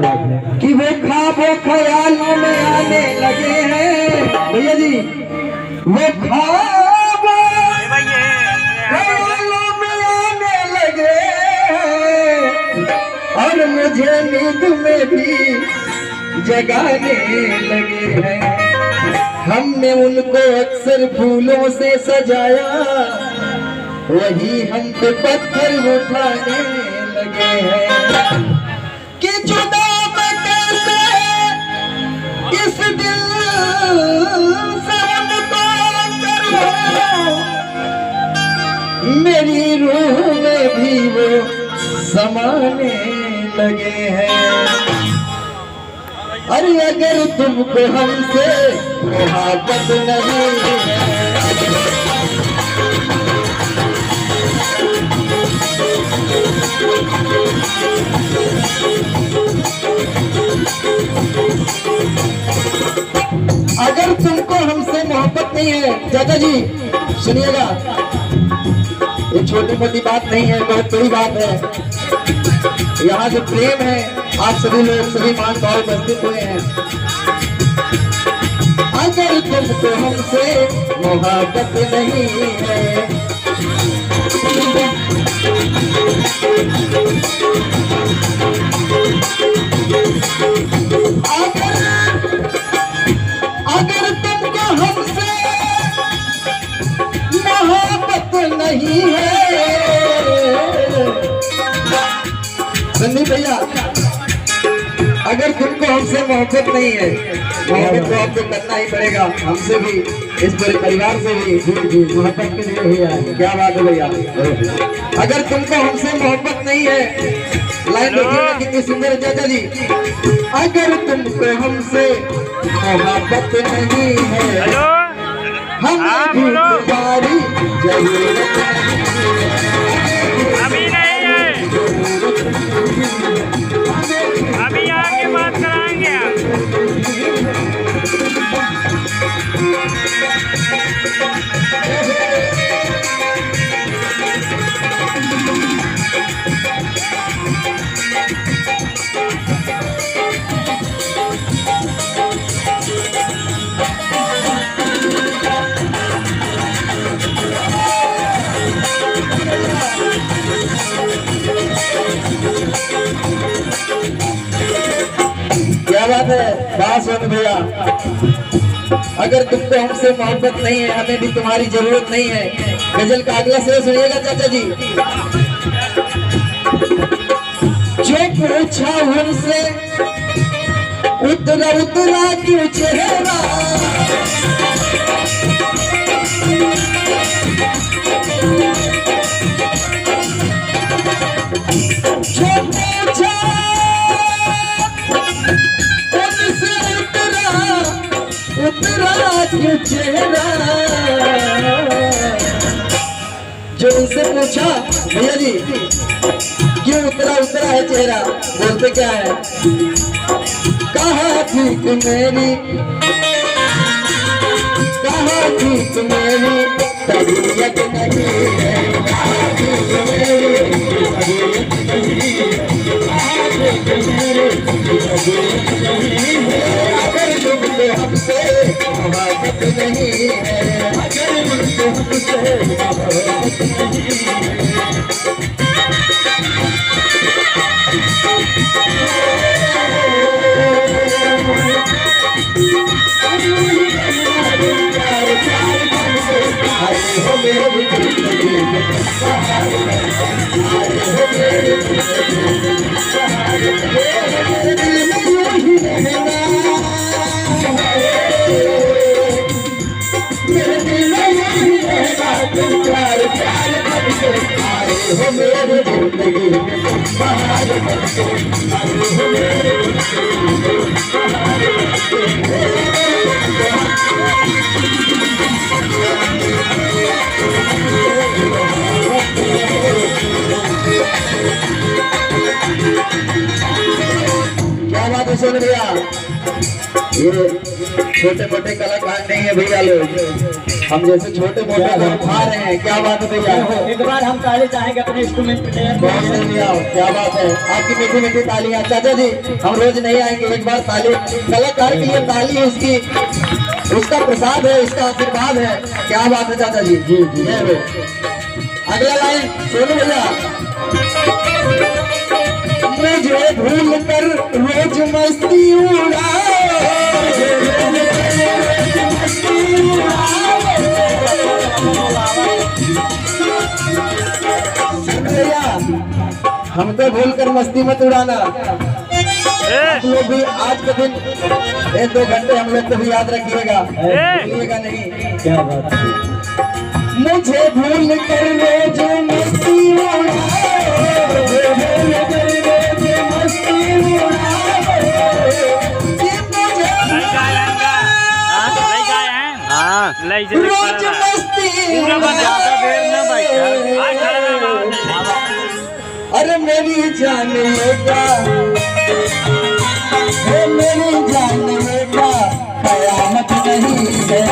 बात है कि वो ख्वाबों ख्यालों में आने लगे हैं भैया जी, वो ख्वाबों ख्यालों में आने लगे हैं और मुझे नींद में भी जगाने लगे हैं। हमने उनको अक्सर फूलों से सजाया, वही हम पे पत्थर उठाने लगे हैं कि जुदा मैं कैसे इस दिल से उनको करूं, मेरी रूह में भी वो समाने लगे हैं। अरे अगर तुमको हमसे मोहब्बत नहीं है, अगर तुमको हमसे मोहब्बत नहीं है, चाचा जी सुनिएगा, ये छोटी मोटी बात नहीं है, बहुत बड़ी बात है। यहाँ जो प्रेम है, आप सभी लोग सभी मान भाव उपस्थित हुए हैं। अगर तुमको हमसे मोहब्बत नहीं है, अगर तुमको हमसे मोहब्बत नहीं है, संदीप भैया, अगर तुमको हमसे मोहब्बत नहीं है, मोहब्बत तो आपको करना ही पड़ेगा, हमसे भी, इस पूरे परिवार से भी मोहब्बत के लिए हुआ है। क्या बात है भैया, अगर तुमको हमसे मोहब्बत नहीं है, लाइन देखिएगा कितनी सुंदर है चाचा जी। अगर तुमको हमसे मोहब्बत नहीं है, हमें भी तुम्हारी जरूरत अभी नहीं है, अभी आगे बात कराएंगे क्या बात है, बात सुन भैया। अगर तुमको हमसे मोहब्बत नहीं है, हमें भी तुम्हारी जरूरत नहीं है। गजल का अगला शेर सुनिएगा चाचा जी। जो पूछा उनसे उतरा उतरा क्यों चेहरा, जो पूछा उतरा क्यों चेहरा, जो उनसे पूछा भैया जी क्यों उतरा उतरा है चेहरा, बोलते क्या है, कहा ठीक मेरी, कहा ठीक मेरी तबीयत नहीं है, कहा ठीक मेरी तबीयत नहीं है, अगर तुमको हमसे मोहब्बत नहीं है, अगर तुमको हमसे मोहब्बत नहीं है। क्या बात है सुन भैया, ये छोटे मोटे कलाकार नहीं है भैया लोग, हम जैसे छोटे मोटे खा रहे हैं। क्या बात है भैया, एक बार हम ताली चाहेंगे अपने इंस्ट्रूमेंट प्लेयर बहुत सही भैया, क्या बात है, आपकी मीठी मीठी तालियां। चाचा जी हम रोज नहीं आएंगे, एक बार ताली, कलाकार के लिए ताली है उसकी, उसका प्रसाद है, उसका आशीर्वाद है। क्या बात है चाचा जी, जी जी जय हो। अगला लाइन सोनू भैया, मुझे भूल कर रोज मस्ती भैया, हमको भूल कर मस्ती मत उड़ाना। आप लोग भी आज के दिन 1-2 घंटे हम लोग को भी याद रखिएगा, भूलिएगा नहीं। क्या बात है, मुझे भूल कर रोज मस्ती रोज मस्ती अरे मेरी जान बेटा, मेरी जान बेटा कयामत नहीं है।